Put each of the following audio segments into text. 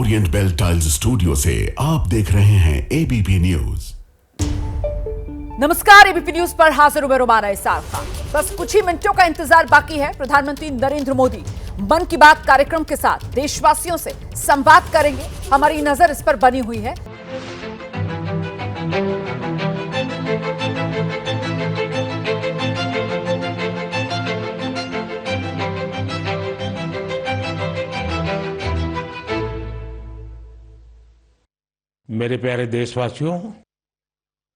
Orient bell tiles studio से आप देख रहे हैं एबीपी न्यूज। नमस्कार, एबीपी न्यूज पर हाजिर हूं मैं रोमाना इसार खान। बस कुछ ही मिनटों का इंतजार बाकी है। प्रधानमंत्री नरेंद्र मोदी मन की बात कार्यक्रम के साथ देशवासियों से संवाद करेंगे। हमारी नजर इस पर बनी हुई है। मेरे प्यारे देशवासियों,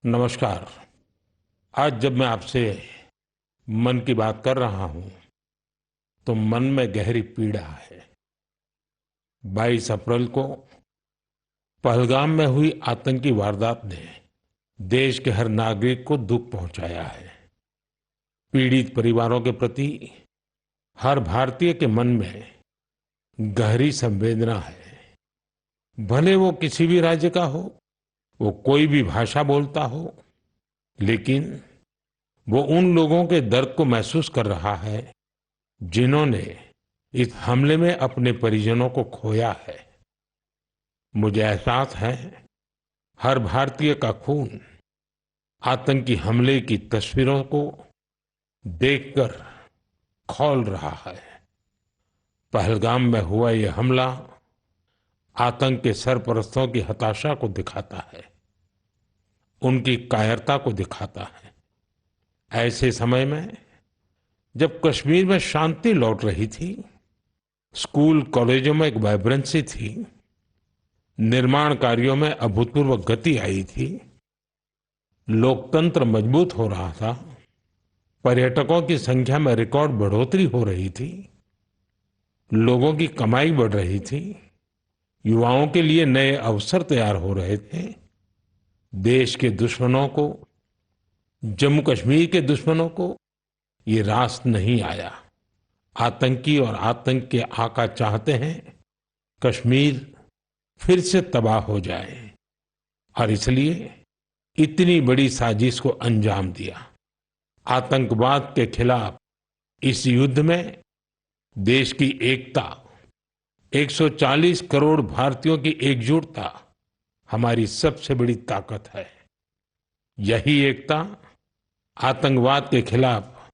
नमस्कार। आज जब मैं आपसे मन की बात कर रहा हूं तो मन में गहरी पीड़ा है। 22 अप्रैल को पहलगाम में हुई आतंकी वारदात ने देश के हर नागरिक को दुख पहुंचाया है। पीड़ित परिवारों के प्रति हर भारतीय के मन में गहरी संवेदना है। भले वो किसी भी राज्य का हो, वो कोई भी भाषा बोलता हो, लेकिन वो उन लोगों के दर्द को महसूस कर रहा है जिन्होंने इस हमले में अपने परिजनों को खोया है। मुझे एहसास है हर भारतीय का खून आतंकी हमले की तस्वीरों को देखकर खौल रहा है। पहलगाम में हुआ ये हमला आतंक के सरपरस्तों की हताशा को दिखाता है, उनकी कायरता को दिखाता है। ऐसे समय में जब कश्मीर में शांति लौट रही थी, स्कूल कॉलेजों में एक वाइब्रेंसी थी, निर्माण कार्यों में अभूतपूर्व गति आई थी, लोकतंत्र मजबूत हो रहा था, पर्यटकों की संख्या में रिकॉर्ड बढ़ोतरी हो रही थी, लोगों की कमाई बढ़ रही थी, युवाओं के लिए नए अवसर तैयार हो रहे थे, देश के दुश्मनों को, जम्मू कश्मीर के दुश्मनों को ये रास नहीं आया। आतंकी और आतंक के आका चाहते हैं कश्मीर फिर से तबाह हो जाए और इसलिए इतनी बड़ी साजिश को अंजाम दिया। आतंकवाद के खिलाफ इस युद्ध में देश की एकता, 140 करोड़ भारतीयों की एकजुटता हमारी सबसे बड़ी ताकत है। यही एकता आतंकवाद के खिलाफ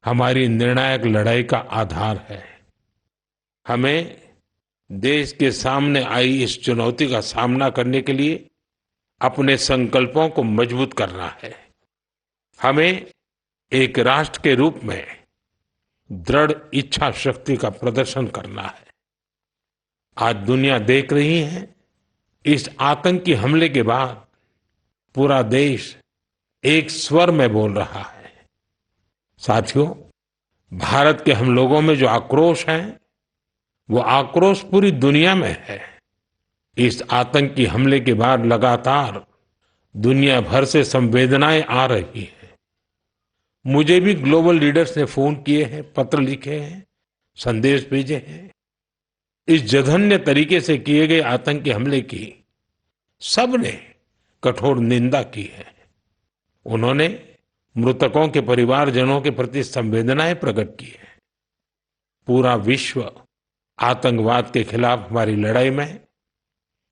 हमारी निर्णायक लड़ाई का आधार है। हमें देश के सामने आई इस चुनौती का सामना करने के लिए अपने संकल्पों को मजबूत करना है। हमें एक राष्ट्र के रूप में दृढ़ इच्छा शक्ति का प्रदर्शन करना है। आज दुनिया देख रही है, इस आतंकी हमले के बाद पूरा देश एक स्वर में बोल रहा है। साथियों, भारत के हम लोगों में जो आक्रोश है, वो आक्रोश पूरी दुनिया में है। इस आतंकी हमले के बाद लगातार दुनिया भर से संवेदनाएं आ रही हैं। मुझे भी ग्लोबल लीडर्स ने फोन किए हैं, पत्र लिखे हैं, संदेश भेजे हैं। इस जघन्य तरीके से किए गए आतंकी हमले की सबने कठोर निंदा की है। उन्होंने मृतकों के परिवारजनों के प्रति संवेदनाएं प्रकट की है। पूरा विश्व आतंकवाद के खिलाफ हमारी लड़ाई में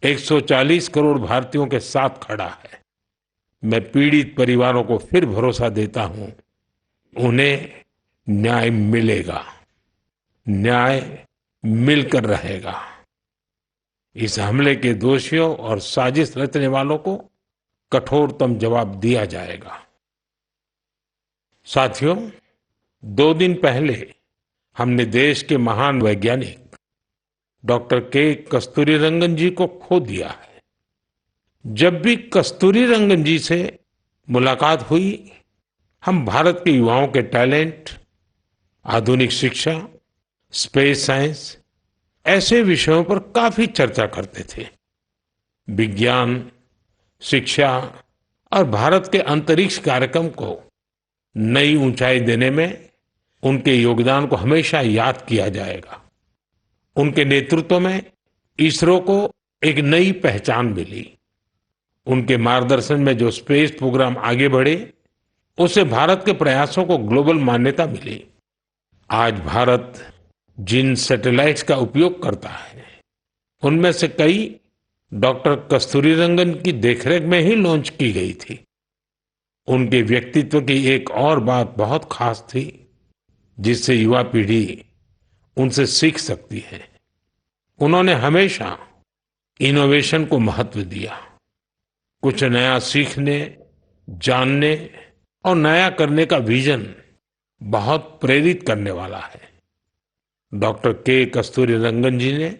140 करोड़ भारतीयों के साथ खड़ा है। मैं पीड़ित परिवारों को फिर भरोसा देता हूं, उन्हें न्याय मिलेगा, न्याय मिलकर रहेगा। इस हमले के दोषियों और साजिश रचने वालों को कठोरतम जवाब दिया जाएगा। साथियों, 2 दिन पहले हमने देश के महान वैज्ञानिक डॉक्टर के कस्तूरीरंगन जी को खो दिया है। जब भी कस्तूरीरंगन जी से मुलाकात हुई, हम भारत के युवाओं के टैलेंट, आधुनिक शिक्षा, स्पेस साइंस, ऐसे विषयों पर काफी चर्चा करते थे। विज्ञान, शिक्षा और भारत के अंतरिक्ष कार्यक्रम को नई ऊंचाई देने में उनके योगदान को हमेशा याद किया जाएगा। उनके नेतृत्व में इसरो को एक नई पहचान मिली। उनके मार्गदर्शन में जो स्पेस प्रोग्राम आगे बढ़े, उससे भारत के प्रयासों को ग्लोबल मान्यता मिली। आज भारत जिन सैटेलाइट्स का उपयोग करता है, उनमें से कई डॉक्टर कस्तूरीरंगन की देखरेख में ही लॉन्च की गई थी। उनके व्यक्तित्व की एक और बात बहुत खास थी, जिससे युवा पीढ़ी उनसे सीख सकती है। उन्होंने हमेशा इनोवेशन को महत्व दिया। कुछ नया सीखने, जानने और नया करने का विजन बहुत प्रेरित करने वाला है। डॉक्टर के कस्तूरीरंगन जी ने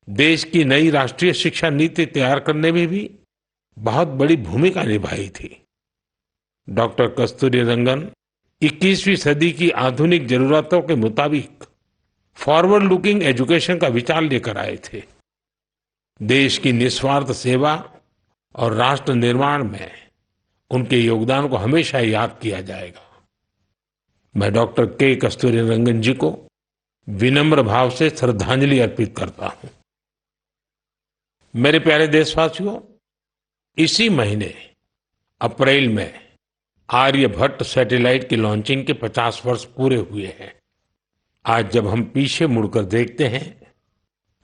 देश की नई राष्ट्रीय शिक्षा नीति तैयार करने में भी बहुत बड़ी भूमिका निभाई थी। डॉक्टर कस्तूरीरंगन 21वीं सदी की आधुनिक जरूरतों के मुताबिक फॉरवर्ड लुकिंग एजुकेशन का विचार लेकर आए थे। देश की निस्वार्थ सेवा और राष्ट्र निर्माण में उनके योगदान को हमेशा याद किया जाएगा। मैं डॉक्टर के कस्तूरीरंगन जी को विनम्र भाव से श्रद्धांजलि अर्पित करता हूं। मेरे प्यारे देशवासियों, इसी महीने अप्रैल में आर्यभट्ट सैटेलाइट की लॉन्चिंग के 50 वर्ष पूरे हुए हैं। आज जब हम पीछे मुड़कर देखते हैं,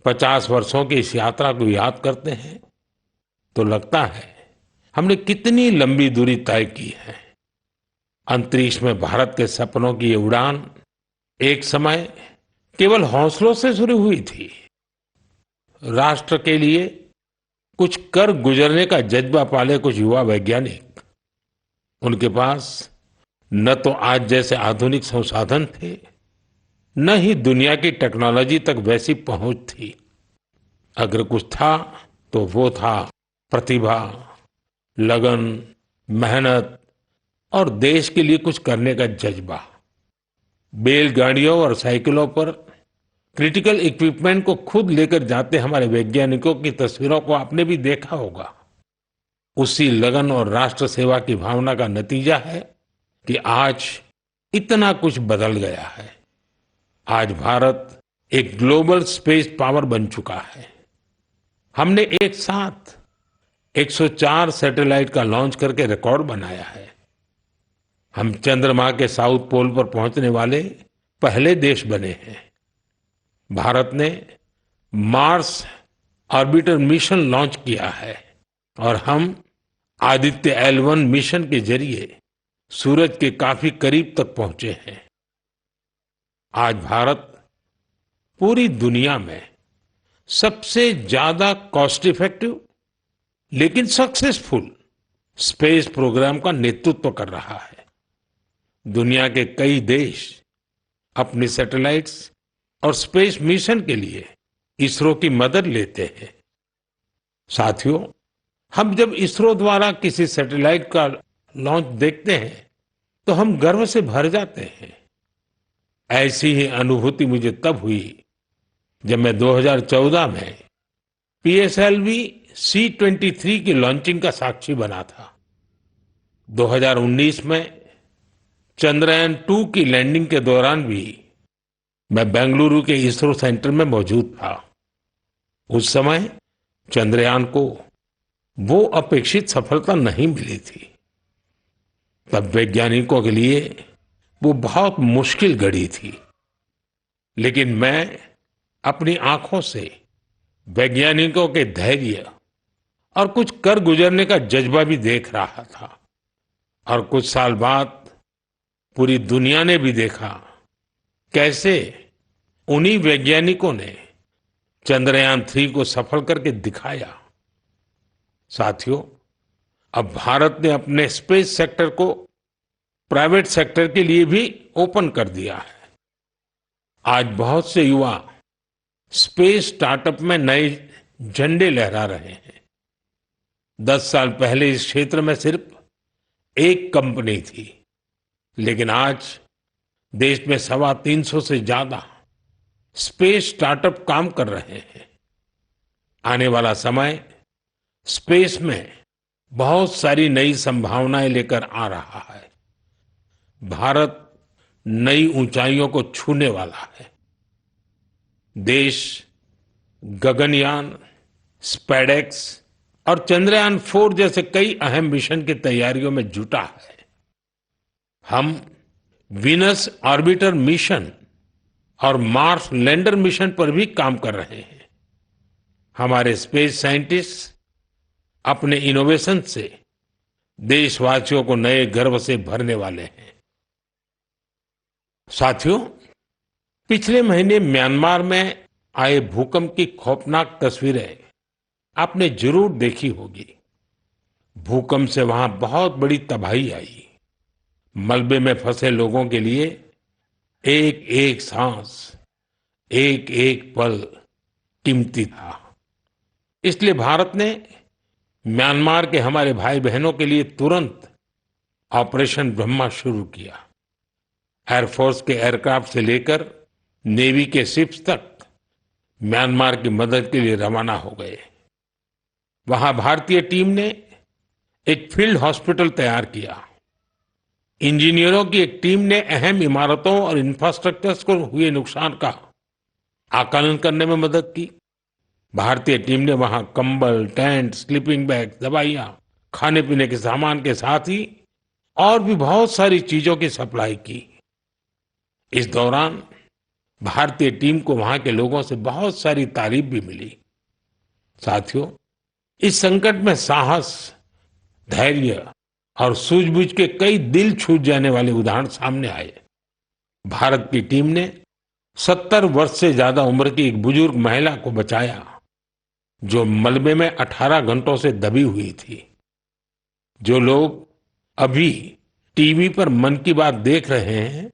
50 वर्षों की इस यात्रा को याद करते हैं, तो लगता है हमने कितनी लंबी दूरी तय की है। अंतरिक्ष में भारत के सपनों की ये उड़ान एक समय केवल हौसलों से शुरू हुई थी। राष्ट्र के लिए कुछ कर गुजरने का जज्बा पाले कुछ युवा वैज्ञानिक, उनके पास न तो आज जैसे आधुनिक संसाधन थे, न ही दुनिया की टेक्नोलॉजी तक वैसी पहुंच थी। अगर कुछ था तो वो था प्रतिभा, लगन, मेहनत और देश के लिए कुछ करने का जज्बा। बैलगाड़ियों और साइकिलों पर क्रिटिकल इक्विपमेंट को खुद लेकर जाते हमारे वैज्ञानिकों की तस्वीरों को आपने भी देखा होगा। उसी लगन और राष्ट्र सेवा की भावना का नतीजा है कि आज इतना कुछ बदल गया है। आज भारत एक ग्लोबल स्पेस पावर बन चुका है। हमने एक साथ 104 सैटेलाइट का लॉन्च करके रिकॉर्ड बनाया है। हम चंद्रमा के साउथ पोल पर पहुंचने वाले पहले देश बने हैं। भारत ने मार्स ऑर्बिटर मिशन लॉन्च किया है और हम आदित्य L1 मिशन के जरिए सूरज के काफी करीब तक पहुंचे हैं। आज भारत पूरी दुनिया में सबसे ज्यादा कॉस्ट इफेक्टिव लेकिन सक्सेसफुल स्पेस प्रोग्राम का नेतृत्व कर रहा है। दुनिया के कई देश अपनी सैटेलाइट्स और स्पेस मिशन के लिए इसरो की मदद लेते हैं। साथियों, हम जब इसरो द्वारा किसी सैटेलाइट का लॉन्च देखते हैं तो हम गर्व से भर जाते हैं। ऐसी ही अनुभूति मुझे तब हुई जब मैं 2014 में PSLV C-23 की लॉन्चिंग का साक्षी बना था। 2019 में चंद्रयान 2 की लैंडिंग के दौरान भी मैं बेंगलुरु के इसरो सेंटर में मौजूद था। उस समय चंद्रयान को वो अपेक्षित सफलता नहीं मिली थी। तब वैज्ञानिकों के लिए वो बहुत मुश्किल घड़ी थी, लेकिन मैं अपनी आंखों से वैज्ञानिकों के धैर्य और कुछ कर गुजरने का जज्बा भी देख रहा था। और कुछ साल बाद पूरी दुनिया ने भी देखा कैसे उन्हीं वैज्ञानिकों ने चंद्रयान 3 को सफल करके दिखाया। साथियों, अब भारत ने अपने स्पेस सेक्टर को प्राइवेट सेक्टर के लिए भी ओपन कर दिया है। आज बहुत से युवा स्पेस स्टार्टअप में नए झंडे लहरा रहे हैं। 10 साल पहले इस क्षेत्र में सिर्फ एक कंपनी थी, लेकिन आज देश में 325 से ज्यादा स्पेस स्टार्टअप काम कर रहे हैं। आने वाला समय स्पेस में बहुत सारी नई संभावनाएं लेकर आ रहा है। भारत नई ऊंचाइयों को छूने वाला है। देश गगनयान, स्पेडेक्स और चंद्रयान 4 जैसे कई अहम मिशन की तैयारियों में जुटा है। हम वीनस ऑर्बिटर मिशन और मार्स लैंडर मिशन पर भी काम कर रहे हैं। हमारे स्पेस साइंटिस्ट अपने इनोवेशन से देशवासियों को नए गर्व से भरने वाले हैं। साथियों, पिछले महीने म्यांमार में आए भूकंप की खौफनाक तस्वीरें आपने जरूर देखी होगी। भूकंप से वहां बहुत बड़ी तबाही आई। मलबे में फंसे लोगों के लिए एक एक सांस, एक एक पल कीमती था। इसलिए भारत ने म्यांमार के हमारे भाई बहनों के लिए तुरंत ऑपरेशन ब्रह्मा शुरू किया। एयरफोर्स के एयरक्राफ्ट से लेकर नेवी के शिप्स तक म्यांमार की मदद के लिए रवाना हो गए। वहां भारतीय टीम ने एक फील्ड हॉस्पिटल तैयार किया। इंजीनियरों की एक टीम ने अहम इमारतों और इंफ्रास्ट्रक्चर्स को हुए नुकसान का आकलन करने में मदद की। भारतीय टीम ने वहां कंबल, टेंट, स्लीपिंग बैग, दवाइयां, खाने पीने के सामान के साथ ही और भी बहुत सारी चीजों की सप्लाई की। इस दौरान भारतीय टीम को वहां के लोगों से बहुत सारी तारीफ भी मिली। साथियों, इस संकट में साहस, धैर्य और सूझबूझ के कई दिल छू जाने वाले उदाहरण सामने आए। भारत की टीम ने 70 वर्ष से ज्यादा उम्र की एक बुजुर्ग महिला को बचाया, जो मलबे में 18 घंटों से दबी हुई थी। जो लोग अभी टीवी पर मन की बात देख रहे हैं,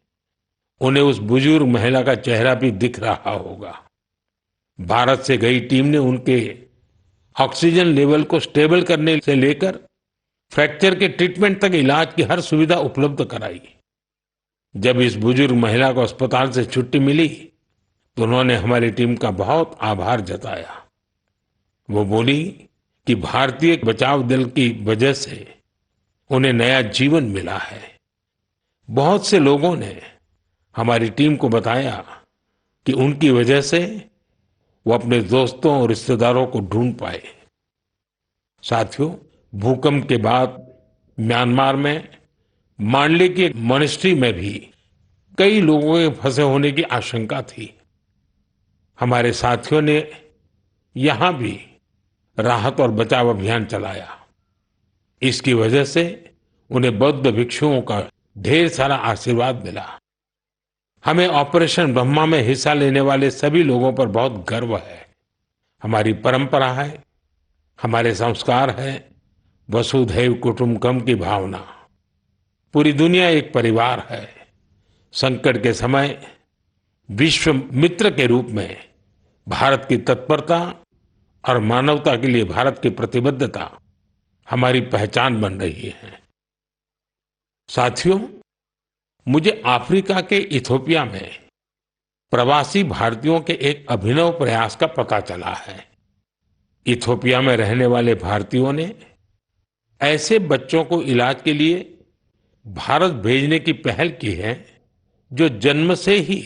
उन्हें उस बुजुर्ग महिला का चेहरा भी दिख रहा होगा। भारत से गई टीम ने उनके ऑक्सीजन लेवल को स्टेबल करने से लेकर फ्रैक्चर के ट्रीटमेंट तक इलाज की हर सुविधा उपलब्ध कराई। जब इस बुजुर्ग महिला को अस्पताल से छुट्टी मिली तो उन्होंने हमारी टीम का बहुत आभार जताया। वो बोली कि भारतीय बचाव दल की वजह से उन्हें नया जीवन मिला है। बहुत से लोगों ने हमारी टीम को बताया कि उनकी वजह से वो अपने दोस्तों और रिश्तेदारों को ढूंढ पाए। साथियों, भूकंप के बाद म्यांमार में मांडले की एक मॉनेस्ट्री में भी कई लोगों के फंसे होने की आशंका थी। हमारे साथियों ने यहां भी राहत और बचाव अभियान चलाया। इसकी वजह से उन्हें बौद्ध भिक्षुओं का ढेर सारा आशीर्वाद मिला। हमें ऑपरेशन ब्रह्मा में हिस्सा लेने वाले सभी लोगों पर बहुत गर्व है। हमारी परंपरा है, हमारे संस्कार है, वसुधैव कुटुंबकम की भावना। पूरी दुनिया एक परिवार है। संकट के समय विश्व मित्र के रूप में भारत की तत्परता और मानवता के लिए भारत की प्रतिबद्धता हमारी पहचान बन रही है। साथियों, मुझे अफ्रीका के इथियोपिया में प्रवासी भारतीयों के एक अभिनव प्रयास का पता चला है। इथियोपिया में रहने वाले भारतीयों ने ऐसे बच्चों को इलाज के लिए भारत भेजने की पहल की है जो जन्म से ही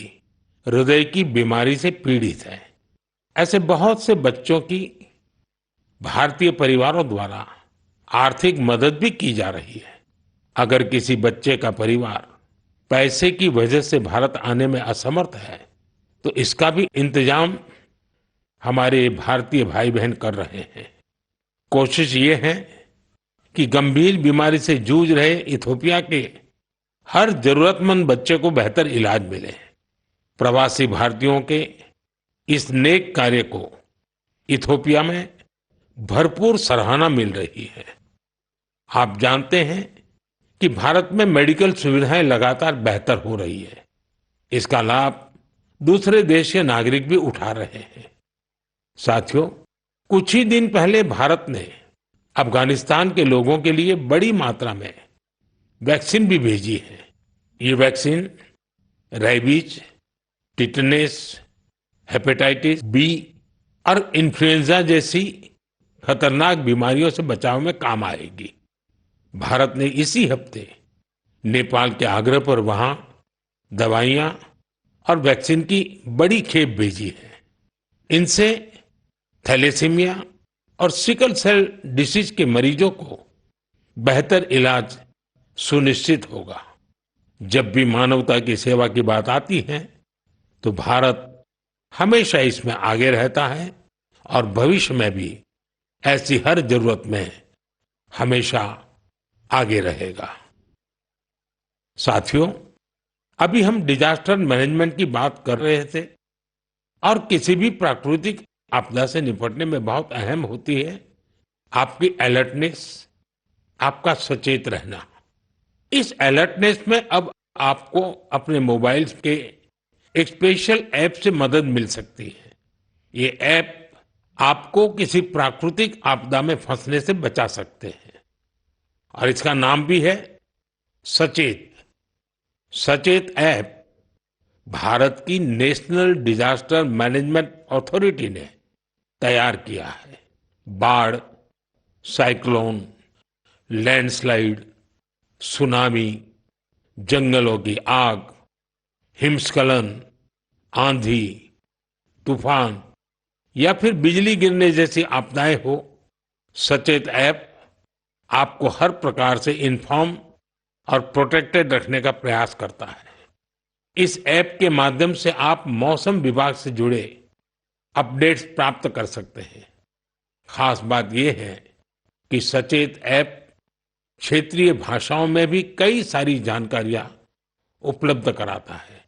हृदय की बीमारी से पीड़ित हैं। ऐसे बहुत से बच्चों की भारतीय परिवारों द्वारा आर्थिक मदद भी की जा रही है। अगर किसी बच्चे का परिवार पैसे की वजह से भारत आने में असमर्थ है तो इसका भी इंतजाम हमारे भारतीय भाई बहन कर रहे हैं। कोशिश ये है कि गंभीर बीमारी से जूझ रहे इथियोपिया के हर जरूरतमंद बच्चे को बेहतर इलाज मिले। प्रवासी भारतीयों के इस नेक कार्य को इथियोपिया में भरपूर सराहना मिल रही है। आप जानते हैं कि भारत में मेडिकल सुविधाएं लगातार बेहतर हो रही है। इसका लाभ दूसरे देश के नागरिक भी उठा रहे हैं। साथियों, कुछ ही दिन पहले भारत ने अफगानिस्तान के लोगों के लिए बड़ी मात्रा में वैक्सीन भी भेजी है। ये vaccine rabies, tetanus, hepatitis B और इन्फ्लुएंजा जैसी खतरनाक बीमारियों से बचाव में काम आएगी। भारत ने इसी हफ्ते नेपाल के आग्रह पर वहां दवाइयां और वैक्सीन की बड़ी खेप भेजी है। इनसे थैलेसीमिया और सिकल सेल डिसीज के मरीजों को बेहतर इलाज सुनिश्चित होगा। जब भी मानवता की सेवा की बात आती है तो भारत हमेशा इसमें आगे रहता है और भविष्य में भी ऐसी हर जरूरत में हमेशा आगे रहेगा। साथियों, अभी हम डिजास्टर मैनेजमेंट की बात कर रहे थे और किसी भी प्राकृतिक आपदा से निपटने में बहुत अहम होती है आपकी अलर्टनेस, आपका सचेत रहना। इस अलर्टनेस में अब आपको अपने मोबाइल के एक स्पेशल ऐप से मदद मिल सकती है। ये ऐप आपको किसी प्राकृतिक आपदा में फंसने से बचा सकते हैं और इसका नाम भी है सचेत। सचेत ऐप भारत की नेशनल डिजास्टर मैनेजमेंट अथॉरिटी ने तैयार किया है। बाढ़, साइक्लोन, लैंडस्लाइड, सुनामी, जंगलों की आग, हिमस्खलन, आंधी, तूफान या फिर बिजली गिरने जैसी आपदाएं हो, सचेत ऐप आपको हर प्रकार से इन्फॉर्म और प्रोटेक्टेड रखने का प्रयास करता है। इस ऐप के माध्यम से आप मौसम विभाग से जुड़े अपडेट्स प्राप्त कर सकते हैं। खास बात यह है कि सचेत ऐप क्षेत्रीय भाषाओं में भी कई सारी जानकारियां उपलब्ध कराता है।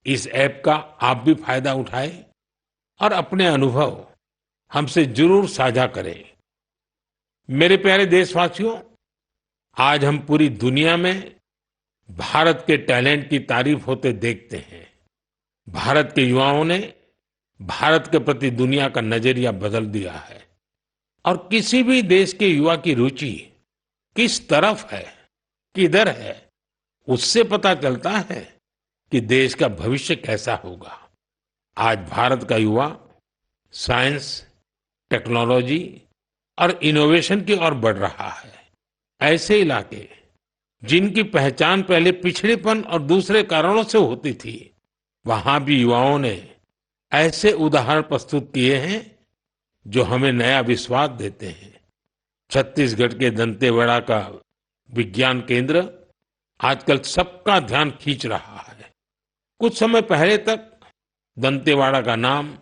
इस ऐप का आप भी फायदा उठाएं और अपने अनुभव हमसे जरूर साझा करें। मेरे प्यारे देशवासियों, आज हम पूरी दुनिया में भारत के टैलेंट की तारीफ होते देखते हैं। भारत के युवाओं ने भारत के प्रति दुनिया का नजरिया बदल दिया है और किसी भी देश के युवा की रुचि किस तरफ है, किधर है, उससे पता चलता है कि देश का भविष्य कैसा होगा। आज भारत का युवा साइंस, टेक्नोलॉजी और इनोवेशन की ओर बढ़ रहा है। ऐसे इलाके जिनकी पहचान पहले पिछड़ेपन और दूसरे कारणों से होती थी, वहां भी युवाओं ने ऐसे उदाहरण प्रस्तुत किए हैं जो हमें नया विश्वास देते हैं। छत्तीसगढ़ के दंतेवाड़ा का विज्ञान केंद्र आजकल सबका ध्यान खींच रहा है। कुछ समय पहले तक दंतेवाड़ा का नाम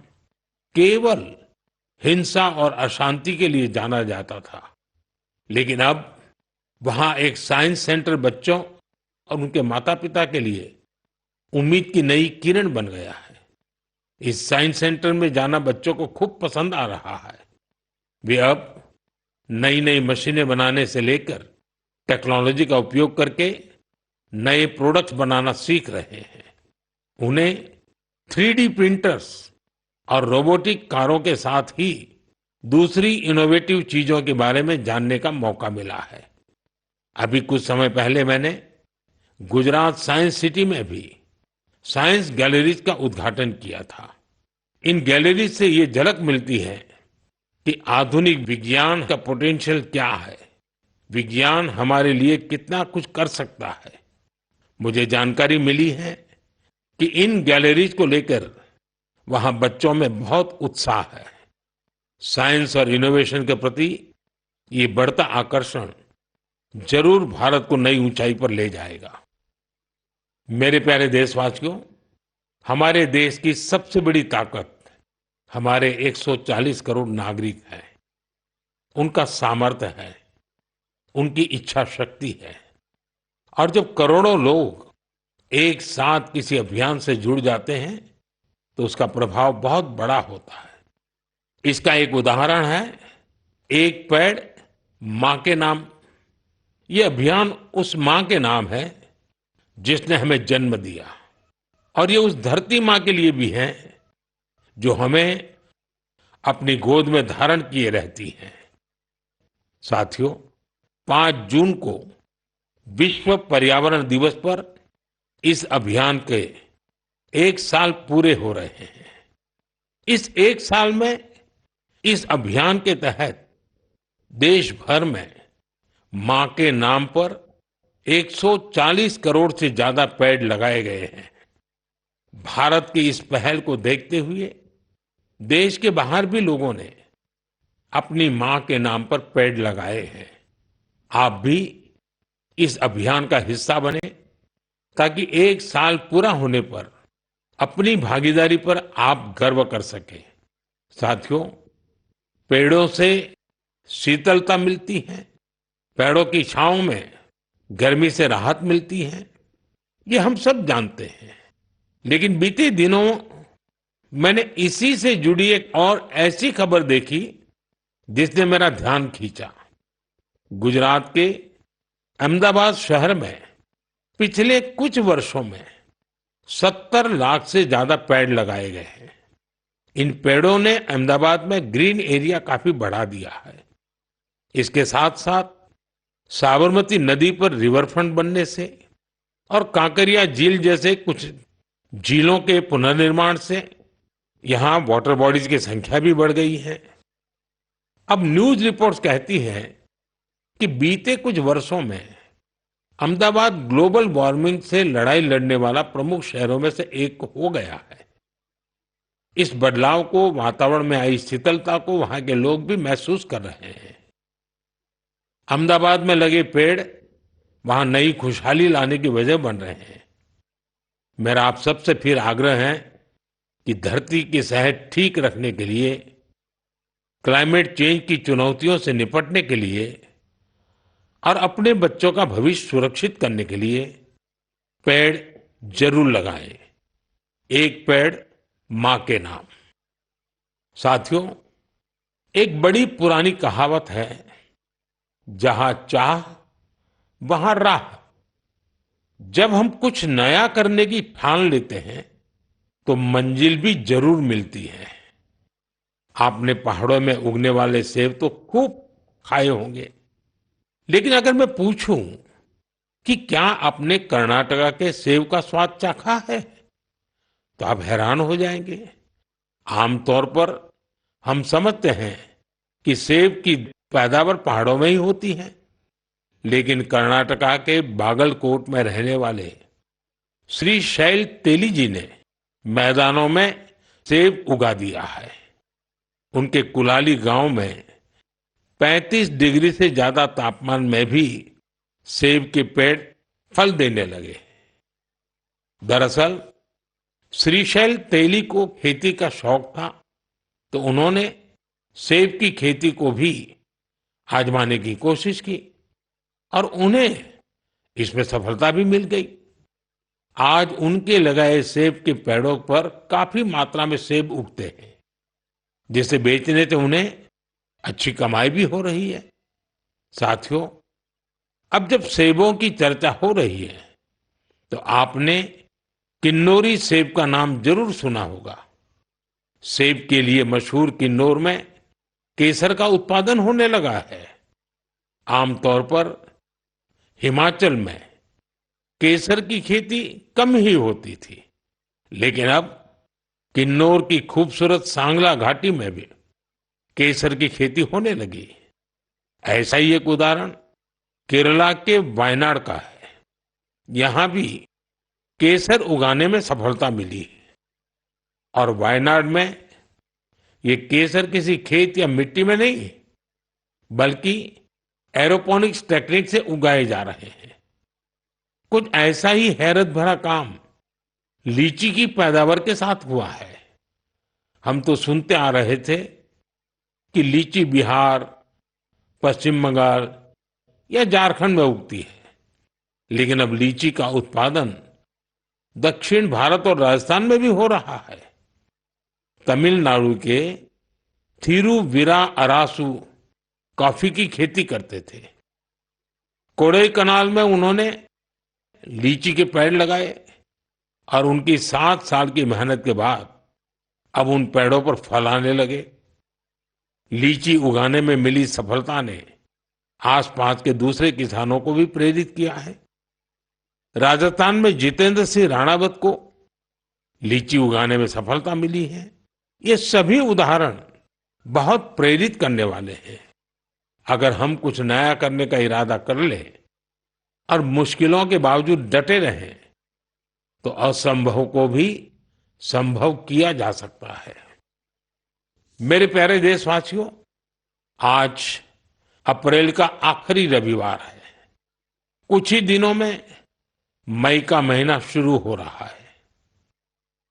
केवल हिंसा और अशांति के लिए जाना जाता था, लेकिन अब वहां एक साइंस सेंटर बच्चों और उनके माता पिता के लिए उम्मीद की नई किरण बन गया है। इस साइंस सेंटर में जाना बच्चों को खूब पसंद आ रहा है। वे अब नई नई मशीनें बनाने से लेकर टेक्नोलॉजी का उपयोग करके नए प्रोडक्ट्स बनाना सीख रहे हैं। उन्हें 3D प्रिंटर्स और रोबोटिक कारों के साथ ही दूसरी इनोवेटिव चीजों के बारे में जानने का मौका मिला है। अभी कुछ समय पहले मैंने गुजरात साइंस सिटी में भी साइंस गैलरीज का उद्घाटन किया था। इन गैलरीज से ये झलक मिलती है कि आधुनिक विज्ञान का पोटेंशियल क्या है, विज्ञान हमारे लिए कितना कुछ कर सकता है। मुझे जानकारी मिली है कि इन गैलरीज को लेकर वहां बच्चों में बहुत उत्साह है। साइंस और इनोवेशन के प्रति ये बढ़ता आकर्षण जरूर भारत को नई ऊंचाई पर ले जाएगा। मेरे प्यारे देशवासियों, हमारे देश की सबसे बड़ी ताकत हमारे 140 करोड़ नागरिक हैं। उनका सामर्थ्य है, उनकी इच्छा शक्ति है। और जब करोड़ों लोग एक साथ किसी अभियान से जुड़ जाते हैं तो उसका प्रभाव बहुत बड़ा होता है। इसका एक उदाहरण है एक पेड़ मां के नाम। ये अभियान उस मां के नाम है जिसने हमें जन्म दिया, और ये उस धरती मां के लिए भी है जो हमें अपनी गोद में धारण किए रहती है। साथियों, 5 जून को विश्व पर्यावरण दिवस पर इस अभियान के 1 साल पूरे हो रहे हैं। इस 1 साल में इस अभियान के तहत देश भर में मां के नाम पर 140 करोड़ से ज्यादा पेड़ लगाए गए हैं। भारत की इस पहल को देखते हुए देश के बाहर भी लोगों ने अपनी मां के नाम पर पेड़ लगाए हैं। आप भी इस अभियान का हिस्सा बने ताकि 1 साल पूरा होने पर अपनी भागीदारी पर आप गर्व कर सकें। साथियों, पेड़ों से शीतलता मिलती है, पेड़ों की छांव में गर्मी से राहत मिलती है, ये हम सब जानते हैं। लेकिन बीते दिनों मैंने इसी से जुड़ी एक और ऐसी खबर देखी जिसने मेरा ध्यान खींचा। गुजरात के अहमदाबाद शहर में पिछले कुछ वर्षों में 70 लाख से ज्यादा पेड़ लगाए गए हैं। इन पेड़ों ने अहमदाबाद में ग्रीन एरिया काफी बढ़ा दिया है। इसके साथ साथ साबरमती नदी पर रिवरफ्रंट बनने से और कांकरिया झील जैसे कुछ झीलों के पुनर्निर्माण से यहाँ वाटर बॉडीज की संख्या भी बढ़ गई है। अब न्यूज रिपोर्ट्स कहती हैं कि बीते कुछ वर्षों में अहमदाबाद ग्लोबल वार्मिंग से लड़ाई लड़ने वाला प्रमुख शहरों में से एक हो गया है। इस बदलाव को, वातावरण में आई शीतलता को वहां के लोग भी महसूस कर रहे हैं। अहमदाबाद में लगे पेड़ वहां नई खुशहाली लाने की वजह बन रहे हैं। मेरा आप सबसे फिर आग्रह है कि धरती की सेहत ठीक रखने के लिए, क्लाइमेट चेंज की चुनौतियों से निपटने के लिए और अपने बच्चों का भविष्य सुरक्षित करने के लिए पेड़ जरूर लगाएं। एक पेड़ मां के नाम। साथियों, एक बड़ी पुरानी कहावत है, जहां चाह वहां राह। जब हम कुछ नया करने की ठान लेते हैं तो मंजिल भी जरूर मिलती है। आपने पहाड़ों में उगने वाले सेब तो खूब खाए होंगे, लेकिन अगर मैं पूछूं कि क्या आपने कर्नाटका के सेब का स्वाद चाखा है, तो आप हैरान हो जाएंगे। आमतौर पर हम समझते हैं कि सेब की पैदावार पहाड़ों में ही होती है, लेकिन कर्नाटका के बागलकोट में रहने वाले श्री शैल तेली जी ने मैदानों में सेब उगा दिया है। उनके कुलाली गांव में 35 डिग्री से ज्यादा तापमान में भी सेब के पेड़ फल देने लगे। दरअसल श्रीशैल तेली को खेती का शौक था, तो उन्होंने सेब की खेती को भी आजमाने की कोशिश की और उन्हें इसमें सफलता भी मिल गई। आज उनके लगाए सेब के पेड़ों पर काफी मात्रा में सेब उगते हैं, जिसे बेचने से उन्हें अच्छी कमाई भी हो रही है। साथियों, अब जब सेबों की चर्चा हो रही है तो आपने किन्नौरी सेब का नाम जरूर सुना होगा। सेब के लिए मशहूर किन्नौर में केसर का उत्पादन होने लगा है। आमतौर पर हिमाचल में केसर की खेती कम ही होती थी, लेकिन अब किन्नौर की खूबसूरत सांगला घाटी में भी केसर की खेती होने लगी। ऐसा ही एक उदाहरण केरला के वायनाड का है। यहां भी केसर उगाने में सफलता मिली और वायनाड में ये केसर किसी खेत या मिट्टी में नहीं, बल्कि एरोपोनिक्स टेक्निक से उगाए जा रहे हैं। कुछ ऐसा ही हैरत भरा काम लीची की पैदावार के साथ हुआ है। हम तो सुनते आ रहे थे कि लीची बिहार, पश्चिम बंगाल या झारखंड में उगती है, लेकिन अब लीची का उत्पादन दक्षिण भारत और राजस्थान में भी हो रहा है। तमिलनाडु के थिरुविरा अरासू कॉफी की खेती करते थे। कोडई कनाल में उन्होंने लीची के पेड़ लगाए और उनकी 7 साल की मेहनत के बाद अब उन पेड़ों पर फल आने लगे। लीची उगाने में मिली सफलता ने आसपास के दूसरे किसानों को भी प्रेरित किया है। राजस्थान में जितेंद्र सिंह राणावत को लीची उगाने में सफलता मिली है। ये सभी उदाहरण बहुत प्रेरित करने वाले हैं। अगर हम कुछ नया करने का इरादा कर ले और मुश्किलों के बावजूद डटे रहें, तो असंभव को भी संभव किया जा सकता है। मेरे प्यारे देशवासियों, आज अप्रैल का आखिरी रविवार है। कुछ ही दिनों में मई का महीना शुरू हो रहा है।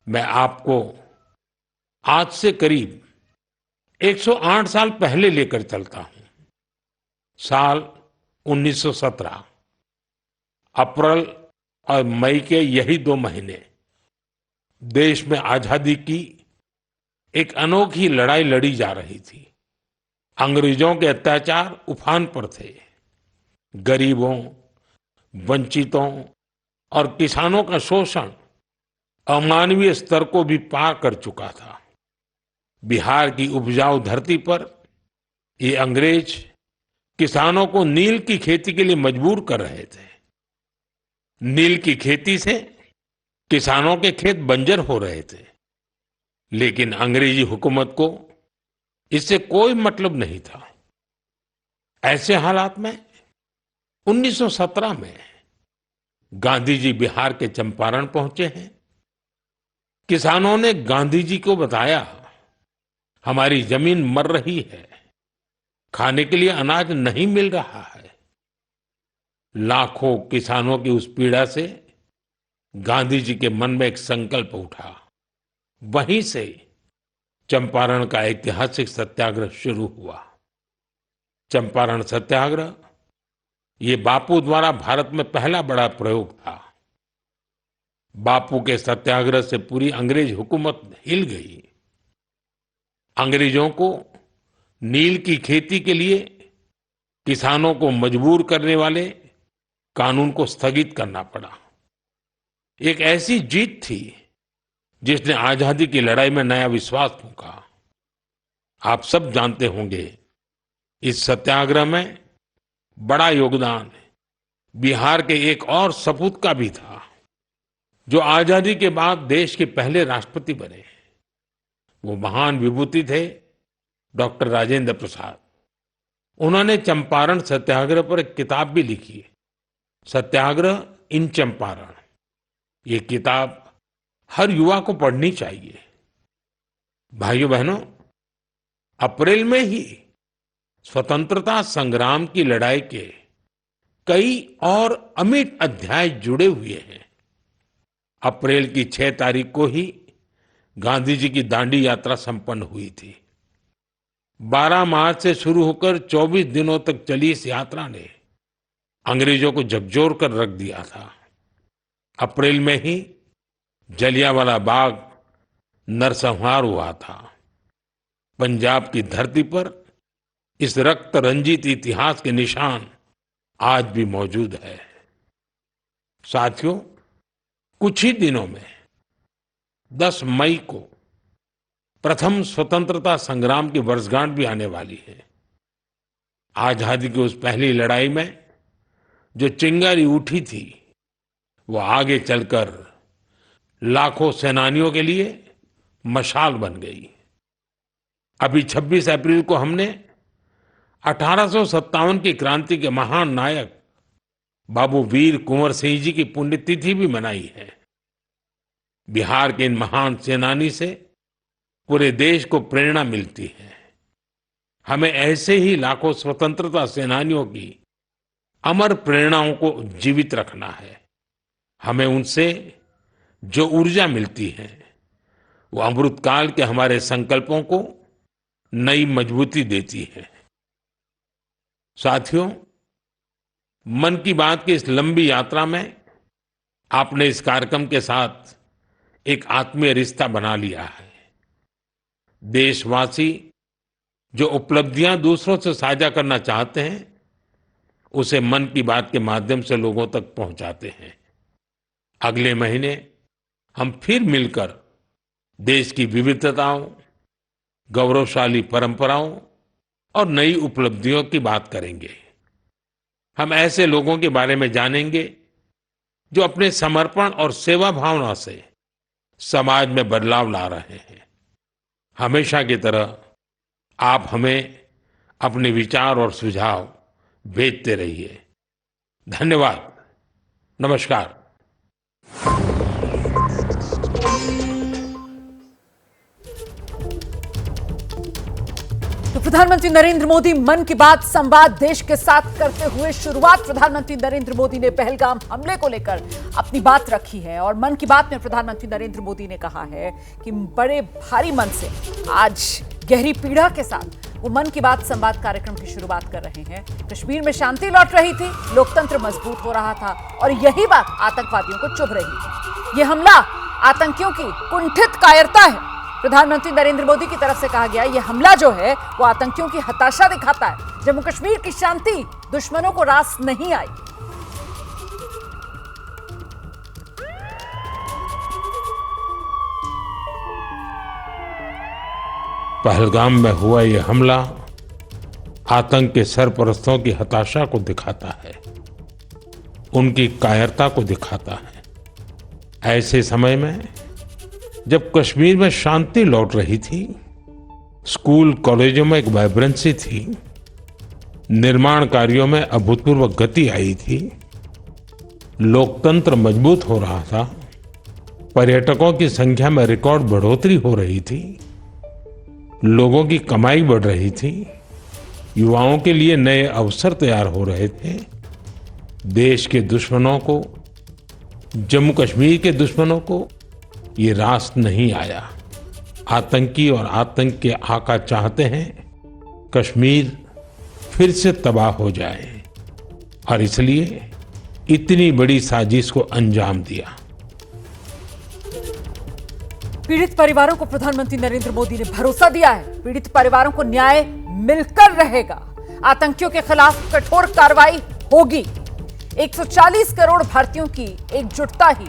मैं आपको आज से करीब 108 साल पहले लेकर चलता हूं। साल 1917, अप्रैल और मई के यही 2 महीने देश में आजादी की एक अनोखी लड़ाई लड़ी जा रही थी। अंग्रेजों के अत्याचार उफान पर थे। गरीबों, वंचितों और किसानों का शोषण अमानवीय स्तर को भी पार कर चुका था। बिहार की उपजाऊ धरती पर ये अंग्रेज किसानों को नील की खेती के लिए मजबूर कर रहे थे। नील की खेती से किसानों के खेत बंजर हो रहे थे, लेकिन अंग्रेजी हुकूमत को इससे कोई मतलब नहीं था। ऐसे हालात में 1917 में गांधी जी बिहार के चंपारण पहुंचे हैं। किसानों ने गांधी जी को बताया, हमारी जमीन मर रही है, खाने के लिए अनाज नहीं मिल रहा है। लाखों किसानों की उस पीड़ा से गांधी जी के मन में एक संकल्प उठा। वहीं से चंपारण का ऐतिहासिक सत्याग्रह शुरू हुआ। चंपारण सत्याग्रह ये बापू द्वारा भारत में पहला बड़ा प्रयोग था। बापू के सत्याग्रह से पूरी अंग्रेज हुकूमत हिल गई। अंग्रेजों को नील की खेती के लिए किसानों को मजबूर करने वाले कानून को स्थगित करना पड़ा। एक ऐसी जीत थी जिसने आजादी की लड़ाई में नया विश्वास फूंका। आप सब जानते होंगे, इस सत्याग्रह में बड़ा योगदान बिहार के एक और सपूत का भी था, जो आजादी के बाद देश के पहले राष्ट्रपति बने। वो महान विभूति थे डॉक्टर राजेंद्र प्रसाद। उन्होंने चंपारण सत्याग्रह पर एक किताब भी लिखी, सत्याग्रह इन चंपारण। ये किताब हर युवा को पढ़नी चाहिए। भाइयों बहनों, अप्रैल में ही स्वतंत्रता संग्राम की लड़ाई के कई और अमिट अध्याय जुड़े हुए हैं। अप्रैल की 6 तारीख को ही गांधी जी की दांडी यात्रा संपन्न हुई थी। 12 मार्च से शुरू होकर 24 दिनों तक चली इस यात्रा ने अंग्रेजों को झकझोर कर रख दिया था। अप्रैल में ही जलियांवाला बाग नरसंहार हुआ था। पंजाब की धरती पर इस रक्त रंजित इतिहास के निशान आज भी मौजूद है। साथियों, कुछ ही दिनों में 10 मई को प्रथम स्वतंत्रता संग्राम की वर्षगांठ भी आने वाली है। आजादी की उस पहली लड़ाई में जो चिंगारी उठी थी, वो आगे चलकर लाखों सेनानियों के लिए मशाल बन गई। अभी 26 अप्रैल को हमने 1857 की क्रांति के महान नायक बाबू वीर कुंवर सिंह जी की पुण्यतिथि भी मनाई है। बिहार के इन महान सेनानी से पूरे देश को प्रेरणा मिलती है। हमें ऐसे ही लाखों स्वतंत्रता सेनानियों की अमर प्रेरणाओं को जीवित रखना है। हमें उनसे जो ऊर्जा मिलती है, वो अमृतकाल के हमारे संकल्पों को नई मजबूती देती है। साथियों, मन की बात की इस लंबी यात्रा में आपने इस कार्यक्रम के साथ एक आत्मीय रिश्ता बना लिया है। देशवासी जो उपलब्धियां दूसरों से साझा करना चाहते हैं, उसे मन की बात के माध्यम से लोगों तक पहुंचाते हैं। अगले महीने हम फिर मिलकर देश की विविधताओं, गौरवशाली परंपराओं और नई उपलब्धियों की बात करेंगे। हम ऐसे लोगों के बारे में जानेंगे जो अपने समर्पण और सेवा भावना से समाज में बदलाव ला रहे हैं। हमेशा की तरह आप हमें अपने विचार और सुझाव भेजते रहिए। धन्यवाद। नमस्कार। तो प्रधानमंत्री नरेंद्र मोदी मन की बात संवाद देश के साथ करते हुए शुरुआत प्रधानमंत्री नरेंद्र मोदी ने पहलगाम हमले को लेकर अपनी बात रखी है। और मन की बात में प्रधानमंत्री नरेंद्र मोदी ने कहा है कि बड़े भारी मन से आज गहरी पीड़ा के साथ वो मन की बात संवाद कार्यक्रम की शुरुआत कर रहे हैं। कश्मीर में शांति लौट रही थी, लोकतंत्र मजबूत हो रहा था और यही बात आतंकवादियों को चुभ रही थी। ये हमला आतंकियों की कुंठित कायरता है। प्रधानमंत्री नरेंद्र मोदी की तरफ से कहा गया यह हमला जो है वो आतंकियों की हताशा दिखाता है। जम्मू कश्मीर की शांति दुश्मनों को रास नहीं आई। पहलगाम में हुआ यह हमला आतंक के सरपरस्तों की हताशा को दिखाता है, उनकी कायरता को दिखाता है। ऐसे समय में जब कश्मीर में शांति लौट रही थी, स्कूल कॉलेजों में एक वाइब्रेंसी थी, निर्माण कार्यों में अभूतपूर्व गति आई थी, लोकतंत्र मजबूत हो रहा था, पर्यटकों की संख्या में रिकॉर्ड बढ़ोतरी हो रही थी, लोगों की कमाई बढ़ रही थी, युवाओं के लिए नए अवसर तैयार हो रहे थे, देश के दुश्मनों को, जम्मू कश्मीर के दुश्मनों को ये रास नहीं आया। आतंकी और आतंक के आका चाहते हैं कश्मीर फिर से तबाह हो जाए और इसलिए इतनी बड़ी साजिश को अंजाम दिया। पीड़ित परिवारों को प्रधानमंत्री नरेंद्र मोदी ने भरोसा दिया है, पीड़ित परिवारों को न्याय मिलकर रहेगा, आतंकियों के खिलाफ कठोर कार्रवाई होगी। 140 करोड़ भारतीयों की एकजुटता ही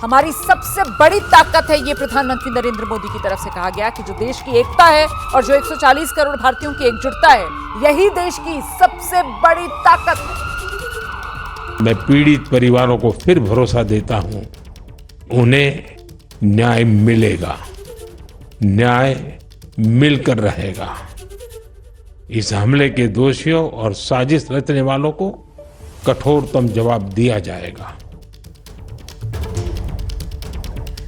हमारी सबसे बड़ी ताकत है, ये प्रधानमंत्री नरेंद्र मोदी की तरफ से कहा गया कि जो देश की एकता है और जो 140 करोड़ भारतीयों की एकजुटता है, यही देश की सबसे बड़ी ताकत है। मैं पीड़ित परिवारों को फिर भरोसा देता हूं, उन्हें न्याय मिलेगा, न्याय मिलकर रहेगा। इस हमले के दोषियों और साजिश रचने वालों को कठोरतम जवाब दिया जाएगा।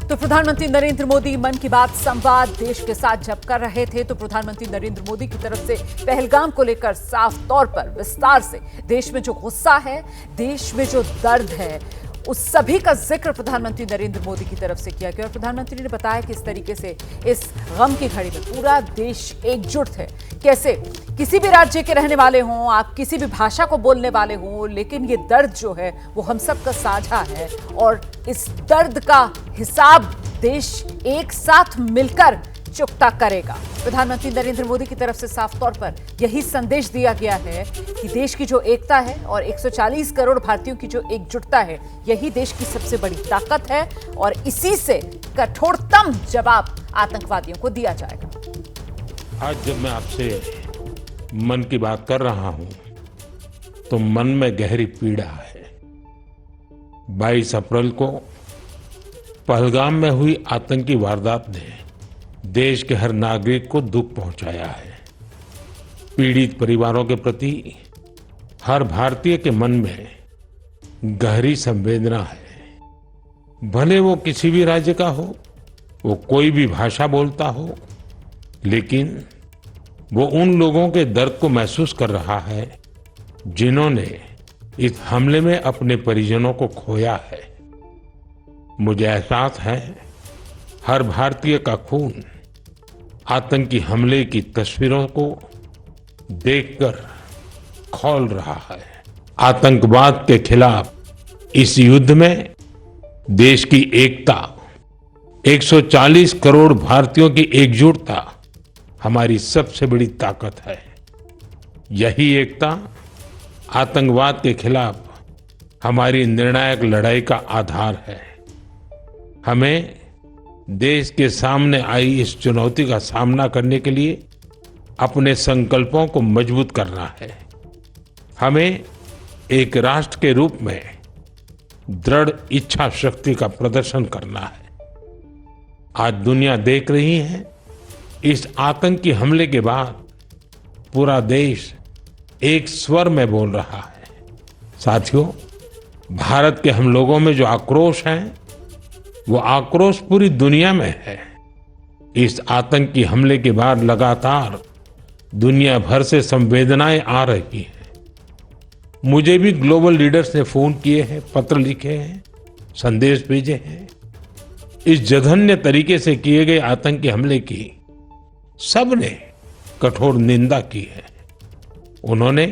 तो प्रधानमंत्री नरेंद्र मोदी मन की बात संवाद देश के साथ जब कर रहे थे तो प्रधानमंत्री नरेंद्र मोदी की तरफ से पहलगाम को लेकर साफ तौर पर विस्तार से देश में जो गुस्सा है, देश में जो दर्द है, उस सभी का जिक्र प्रधानमंत्री नरेंद्र मोदी की तरफ से किया गया और प्रधानमंत्री ने बताया कि इस तरीके से इस गम की घड़ी में पूरा देश एकजुट है। कैसे किसी भी राज्य के रहने वाले हों, आप किसी भी भाषा को बोलने वाले हों, लेकिन ये दर्द जो है वो हम सब का साझा है और इस दर्द का हिसाब देश एक साथ मिलकर चुकता करेगा। प्रधानमंत्री नरेंद्र मोदी की तरफ से साफ तौर पर यही संदेश दिया गया है कि देश की जो एकता है और 140 करोड़ भारतीयों की जो एकजुटता है, यही देश की सबसे बड़ी ताकत है और इसी से कठोरतम जवाब आतंकवादियों को दिया जाएगा। आज जब मैं आपसे मन की बात कर रहा हूं तो मन में गहरी पीड़ा है। 22 अप्रैल को पहलगाम में हुई आतंकी वारदात ने देश के हर नागरिक को दुख पहुंचाया है। पीड़ित परिवारों के प्रति हर भारतीय के मन में गहरी संवेदना है। भले वो किसी भी राज्य का हो, वो कोई भी भाषा बोलता हो, लेकिन वो उन लोगों के दर्द को महसूस कर रहा है जिन्होंने इस हमले में अपने परिजनों को खोया है। मुझे एहसास है हर भारतीय का खून आतंकी हमले की तस्वीरों को देखकर खौल रहा है। आतंकवाद के खिलाफ इस युद्ध में देश की एकता, 140 करोड़ भारतीयों की एकजुटता हमारी सबसे बड़ी ताकत है। यही एकता आतंकवाद के खिलाफ हमारी निर्णायक लड़ाई का आधार है। हमें देश के सामने आई इस चुनौती का सामना करने के लिए अपने संकल्पों को मजबूत करना है। हमें एक राष्ट्र के रूप में दृढ़ इच्छा शक्ति का प्रदर्शन करना है। आज दुनिया देख रही है, इस आतंकी हमले के बाद पूरा देश एक स्वर में बोल रहा है। साथियों, भारत के हम लोगों में जो आक्रोश है, वो आक्रोश पूरी दुनिया में है। इस आतंकी हमले के बाद लगातार दुनिया भर से संवेदनाएं आ रही हैं। मुझे भी ग्लोबल लीडर्स ने फोन किए हैं, पत्र लिखे हैं, संदेश भेजे हैं। इस जघन्य तरीके से किए गए आतंकी हमले की सबने कठोर निंदा की है। उन्होंने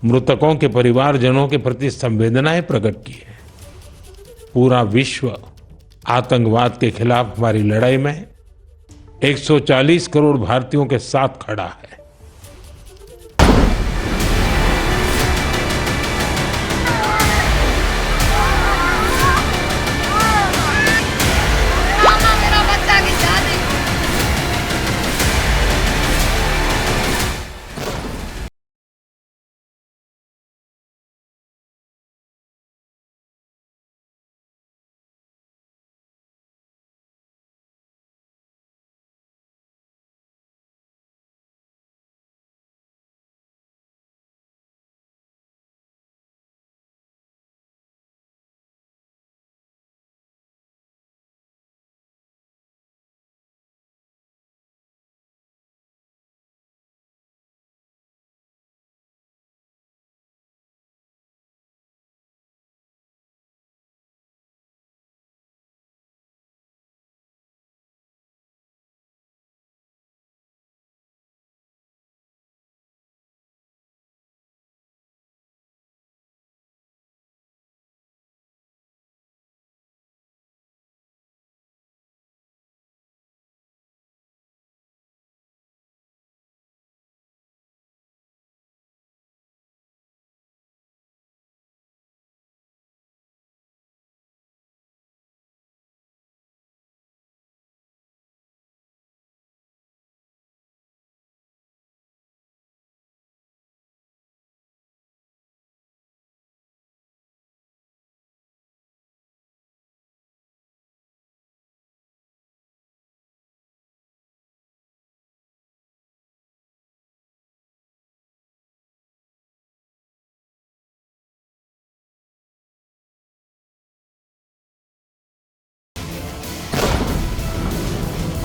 मृतकों के परिवारजनों के प्रति संवेदनाएं प्रकट की है। पूरा विश्व आतंकवाद के खिलाफ हमारी लड़ाई में 140 करोड़ भारतीयों के साथ खड़ा है।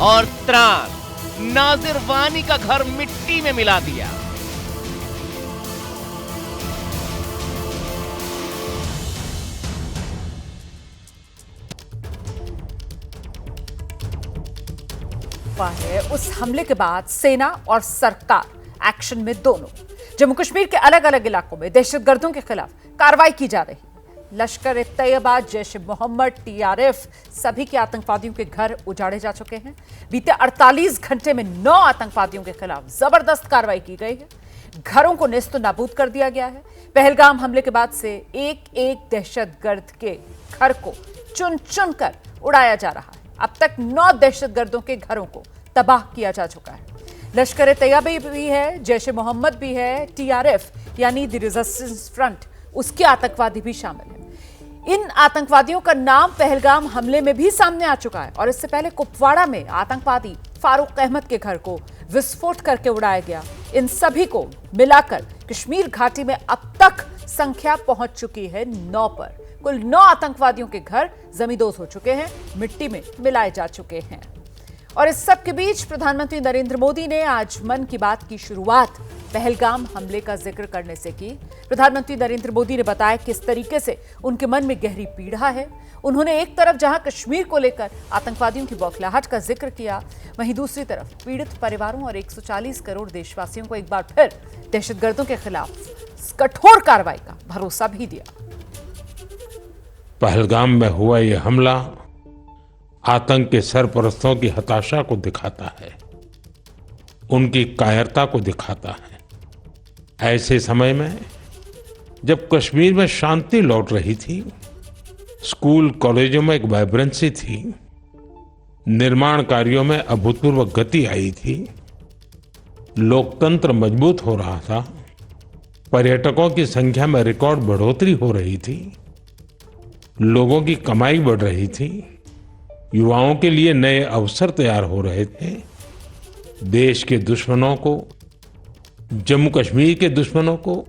और त्रास, नाजिर वानी का घर मिट्टी में मिला दिया। है उस हमले के बाद सेना और सरकार एक्शन में दोनों। जम्मू कश्मीर के अलग अलग इलाकों में दहशतगर्दों के खिलाफ कार्रवाई की जा रही है। लश्कर ए तैयबा, जैश ए मोहम्मद, टीआरएफ सभी के आतंकवादियों के घर उजाड़े जा चुके हैं। बीते 48 घंटे में 9 आतंकवादियों के खिलाफ जबरदस्त कार्रवाई की गई है। घरों को नेस्त नाबूद कर दिया गया है। पहलगाम हमले के बाद से एक एक दहशतगर्द के घर को चुन चुन कर उड़ाया जा रहा है। अब तक 9 दहशतगर्दों के घरों को तबाह किया जा चुका है। लश्कर ए तैयबा भी है, जैश ए मोहम्मद भी है, टीआरएफ यानी द रेजिस्टेंस फ्रंट, उसके आतंकवादी भी शामिल हैं। इन आतंकवादियों का नाम पहलगाम हमले में भी सामने आ चुका है और इससे पहले कुपवाड़ा में आतंकवादी फारूक अहमद के घर को विस्फोट करके उड़ाया गया। इन सभी को मिलाकर कश्मीर घाटी में अब तक संख्या पहुंच चुकी है 9 पर। कुल 9 आतंकवादियों के घर जमींदोज हो चुके हैं, मिट्टी में मिलाए जा चुके हैं। और इस सब के बीच प्रधानमंत्री नरेंद्र मोदी ने आज मन की बात की शुरुआत पहलगाम हमले का जिक्र करने से की। प्रधानमंत्री नरेंद्र मोदी ने बताया किस तरीके से उनके मन में गहरी पीड़ा है। उन्होंने एक तरफ जहां कश्मीर को लेकर आतंकवादियों की बौखलाहट का जिक्र किया, वहीं दूसरी तरफ पीड़ित परिवारों और 140 करोड़ देशवासियों को एक बार फिर दहशतगर्दों के खिलाफ कठोर कार्रवाई का भरोसा भी दिया। पहलगाम में हुआ यह हमला आतंक के सरपरस्तों की हताशा को दिखाता है, उनकी कायरता को दिखाता है। ऐसे समय में जब कश्मीर में शांति लौट रही थी, स्कूल कॉलेजों में एक वाइब्रेंसी थी, निर्माण कार्यों में अभूतपूर्व गति आई थी, लोकतंत्र मजबूत हो रहा था, पर्यटकों की संख्या में रिकॉर्ड बढ़ोतरी हो रही थी, लोगों की कमाई बढ़ रही थी, युवाओं के लिए नए अवसर तैयार हो रहे थे, देश के दुश्मनों को, जम्मू कश्मीर के दुश्मनों को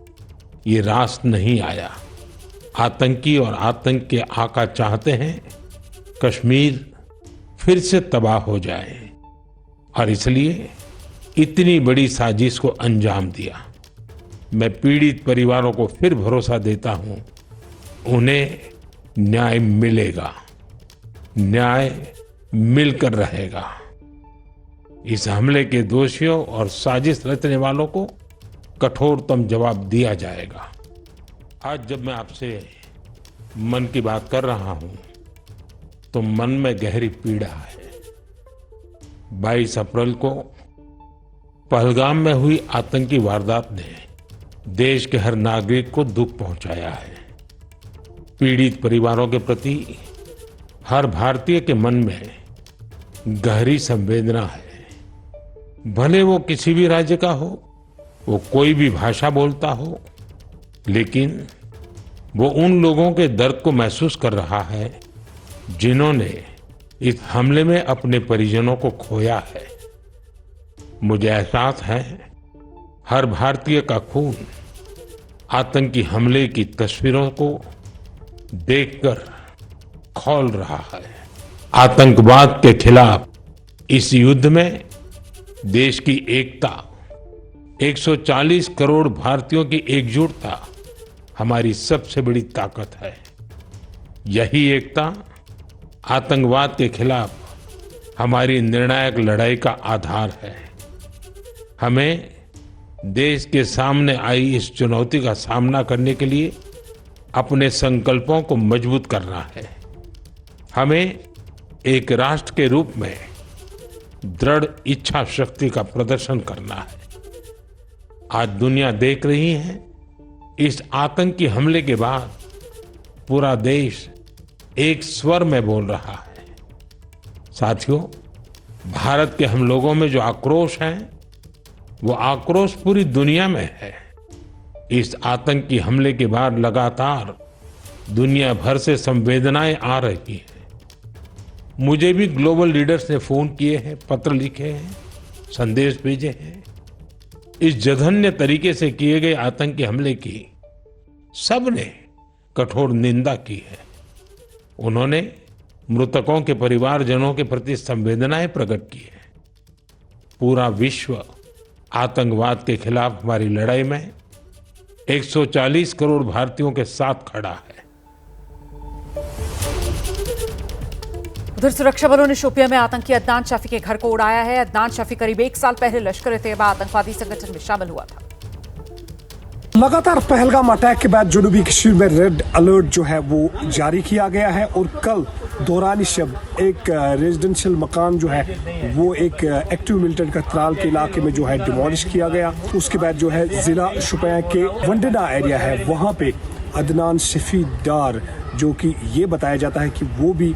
ये रास नहीं आया। आतंकी और आतंक के आका चाहते हैं कश्मीर फिर से तबाह हो जाए और इसलिए इतनी बड़ी साजिश को अंजाम दिया। मैं पीड़ित परिवारों को फिर भरोसा देता हूं, उन्हें न्याय मिलेगा, न्याय मिलकर रहेगा। इस हमले के दोषियों और साजिश रचने वालों को कठोरतम जवाब दिया जाएगा। आज जब मैं आपसे मन की बात कर रहा हूं तो मन में गहरी पीड़ा है। 22 अप्रैल को पहलगाम में हुई आतंकी वारदात ने देश के हर नागरिक को दुख पहुंचाया है। पीड़ित परिवारों के प्रति हर भारतीय के मन में गहरी संवेदना है। भले वो किसी भी राज्य का हो, वो कोई भी भाषा बोलता हो, लेकिन वो उन लोगों के दर्द को महसूस कर रहा है जिन्होंने इस हमले में अपने परिजनों को खोया है। मुझे एहसास है हर भारतीय का खून आतंकी हमले की तस्वीरों को देखकर खौल रहा है। आतंकवाद के खिलाफ इस युद्ध में देश की एकता, 140 करोड़ भारतीयों की एकजुटता हमारी सबसे बड़ी ताकत है। यही एकता आतंकवाद के खिलाफ हमारी निर्णायक लड़ाई का आधार है। हमें देश के सामने आई इस चुनौती का सामना करने के लिए अपने संकल्पों को मजबूत करना है। हमें एक राष्ट्र के रूप में दृढ़ इच्छा शक्ति का प्रदर्शन करना है। आज दुनिया देख रही है, इस आतंकी हमले के बाद पूरा देश एक स्वर में बोल रहा है। साथियों, भारत के हम लोगों में जो आक्रोश है, वो आक्रोश पूरी दुनिया में है। इस आतंकी हमले के बाद लगातार दुनिया भर से संवेदनाएं आ रही हैं। मुझे भी ग्लोबल लीडर्स ने फोन किए हैं, पत्र लिखे हैं, संदेश भेजे हैं। इस जघन्य तरीके से किए गए आतंकी हमले की सबने कठोर निंदा की है। उन्होंने मृतकों के परिवारजनों के प्रति संवेदनाएं प्रकट की है। पूरा विश्व आतंकवाद के खिलाफ हमारी लड़ाई में 140 करोड़ भारतीयों के साथ खड़ा है। उधर सुरक्षा बलों ने शोपियां में आतंकी अदनान शाफी के घर को उड़ाया है। अदनान शाफी करीब 1 साल पहले लश्कर-ए-तैयबा आतंकवादी संगठन में शामिल हुआ था। लगातार पहलगाम अटैक के बाद जनूबी कश्मीर में रेड अलर्ट जो है वो जारी किया गया है और कल दौरानी शब एक रेजिडेंशियल मकान जो है वो एक एक्टिव मिलिटेंट का त्राल के इलाके में जो है डिमोलिश किया गया। उसके बाद जो है जिला शोपियां के वंडना एरिया है, वहाँ पे अदनान शफी डार, जो कि ये बताया जाता है कि वो भी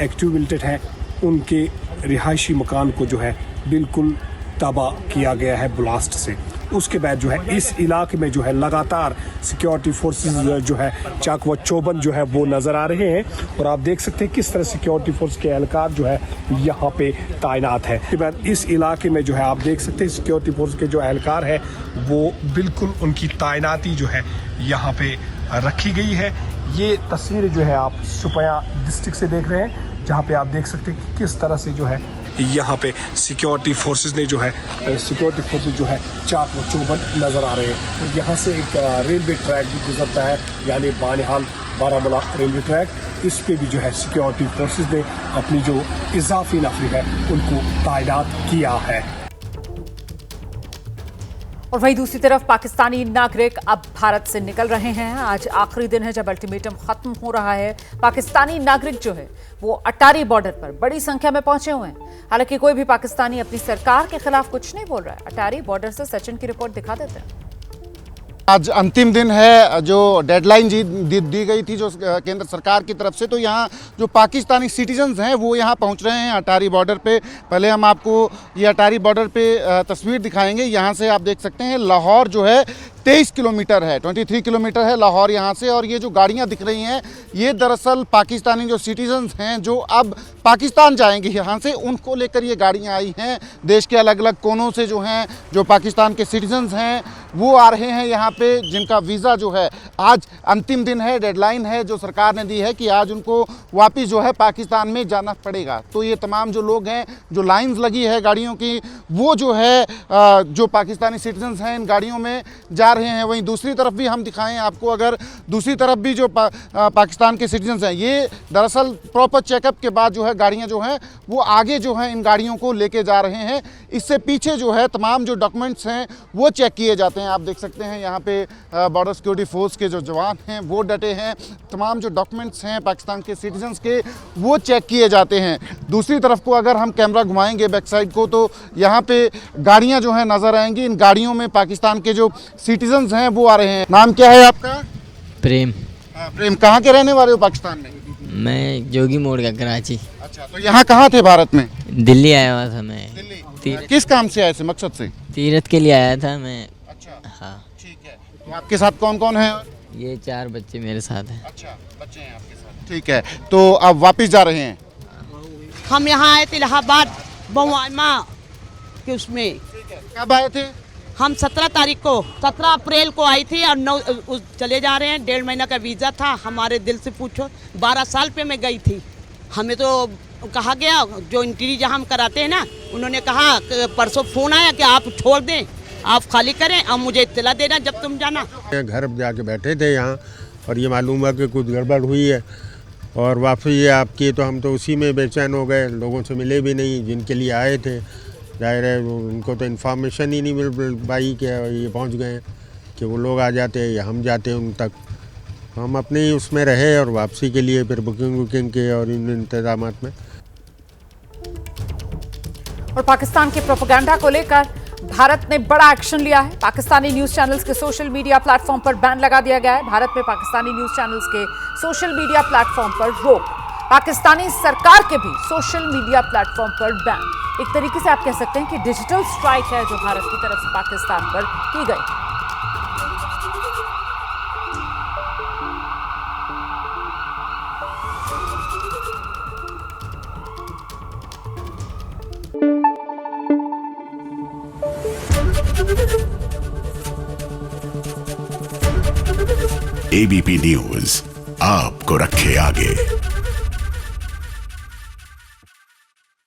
एक्टिव मिलिटेंट है, उनके रिहायशी मकान को जो है बिल्कुल तबाह किया गया है ब्लास्ट से। उसके बाद जो है इस इलाके में जो है लगातार सिक्योरिटी फोर्सेस जो है चाक व चौबंद जो है वो नज़र आ रहे हैं और आप देख सकते हैं किस तरह सिक्योरिटी फोर्स के एहलकार जो है यहाँ पे तैनात है। उसके बाद इस इलाके में जो है आप देख सकते हैं सिक्योरिटी फोर्स के जो एहलकार है वो बिल्कुल उनकी तैनाती जो है यहाँ पे रखी गई है। ये तस्वीरें जो है आप शोपियां डिस्ट्रिक्ट से देख रहे हैं, जहाँ पे आप देख सकते हैं कि किस तरह से जो है यहाँ पे सिक्योरिटी फोर्सेस ने जो है चाक व चौबंद नज़र आ रहे हैं। यहाँ से एक रेलवे ट्रैक भी गुजरता है, यानी बानिहाल बारामूला रेलवे ट्रैक। इस पे भी जो है सिक्योरिटी फोर्सेस ने अपनी जो इजाफी नफरी है उनको तैनात किया है। और वहीं दूसरी तरफ पाकिस्तानी नागरिक अब भारत से निकल रहे हैं। आज आखिरी दिन है जब अल्टीमेटम खत्म हो रहा है। पाकिस्तानी नागरिक जो है वो अटारी बॉर्डर पर बड़ी संख्या में पहुंचे हुए हैं। हालांकि कोई भी पाकिस्तानी अपनी सरकार के खिलाफ कुछ नहीं बोल रहा है। अटारी बॉर्डर से सचिन की रिपोर्ट दिखा देते हैं। आज अंतिम दिन है जो डेडलाइन दी गई थी जो केंद्र सरकार की तरफ से, तो यहाँ जो पाकिस्तानी सिटीजन्स हैं वो यहाँ पहुँच रहे हैं अटारी बॉर्डर पे। पहले हम आपको ये अटारी बॉर्डर पे तस्वीर दिखाएंगे। यहाँ से आप देख सकते हैं लाहौर जो है 23 किलोमीटर है, 23 किलोमीटर है लाहौर यहाँ से। और ये जो गाड़ियाँ दिख रही हैं ये दरअसल पाकिस्तानी जो सिटीजन्स हैं जो अब पाकिस्तान जाएंगे यहाँ से, उनको लेकर ये गाड़ियाँ आई हैं। देश के अलग अलग कोनों से जो हैं जो पाकिस्तान के सिटीजन्स हैं वो आ रहे हैं यहाँ पे, जिनका वीज़ा जो है आज अंतिम दिन है, डेडलाइन है जो सरकार ने दी है कि आज उनको वापस जो है पाकिस्तान में जाना पड़ेगा। तो ये तमाम जो लोग हैं, जो लाइन्स लगी है गाड़ियों की, वो जो है जो पाकिस्तानी सिटीजन्स हैं इन गाड़ियों में जा रहे हैं, वहीं दूसरी तरफ भी हम दिखाएं आपको, अगर दूसरी तरफ भी जो पाकिस्तान के सिटीजन्स हैं, ये दरअसल प्रॉपर चेकअप के बाद जो है गाड़ियां जो हैं वो आगे जो है इन गाड़ियों को लेके जा रहे हैं। इससे पीछे जो है तमाम जो डॉक्यूमेंट्स हैं वो चेक किए जाते हैं। आप देख सकते हैं यहाँ पे बॉर्डर सिक्योरिटी फोर्स के जो जवान हैं वो डटे हैं, तमाम जो डॉक्यूमेंट्स हैं पाकिस्तान के सिटीजन्स के वो चेक किए जाते हैं। दूसरी तरफ को अगर हम कैमरा घुमाएंगे बैक साइड को तो यहाँ पे गाड़ियाँ जो हैं नज़र आएंगी। इन गाड़ियों में पाकिस्तान के जो सिटीजन्स हैं वो आ रहे हैं। नाम क्या है आपका? प्रेम। प्रेम, कहाँ के रहने वाले हो पाकिस्तान में? मैं जोगी मोड़ का, कराची। अच्छा, तो यहाँ कहाँ थे भारत में? दिल्ली आया हुआ था मैं। दिल्ली किस काम से आए थे, मकसद से? तीरथ के लिए आया था मैं। अच्छा, हाँ। ठीक है। तो आपके साथ कौन कौन है? ये 4 बच्चे मेरे साथ हैं। अच्छा, बच्चे हैं आपके साथ। ठीक है, तो आप वापस जा रहे हैं? हम यहाँ आए थे इलाहाबाद बउआमा के उसमें। कब आए थे? हम 17 तारीख को, 17 अप्रैल को आई थी और 9 चले जा रहे हैं। 1.5 महीना का वीज़ा था। हमारे दिल से पूछो, 12 साल पे मैं गई थी। हमें तो कहा गया, जो इंट्री जहाँ हम कराते हैं ना, उन्होंने कहा परसों फ़ोन आया कि आप छोड़ दें, आप खाली करें, अब मुझे इत्तला देना जब तुम जाना। घर जाके बैठे थे यहाँ और ये मालूम हुआ कि कुछ गड़बड़ हुई है और वापसी ये आपकी, तो हम तो उसी में बेचैन हो गए। लोगों से मिले भी नहीं जिनके लिए आए थे। जाहिर है उनको तो इन्फॉर्मेशन ही नहीं मिल पाई कि ये पहुँच गए, कि वो लोग आ जाते या हम जाते उन तक। हम अपने ही उसमें रहे और वापसी के लिए फिर बुकिंग के और इन इंतजामात में। और पाकिस्तान के प्रोपेगेंडा को लेकर भारत ने बड़ा एक्शन लिया है। पाकिस्तानी न्यूज चैनल्स के सोशल मीडिया प्लेटफॉर्म पर बैन लगा दिया गया है। भारत में पाकिस्तानी न्यूज चैनल्स के सोशल मीडिया प्लेटफॉर्म पर रोक, पाकिस्तानी सरकार के भी सोशल मीडिया प्लेटफॉर्म पर बैन। एक तरीके से आप कह सकते हैं कि डिजिटल स्ट्राइक है जो भारत की तरफ से पाकिस्तान पर की गई। एबीपी न्यूज आपको रखे आगे।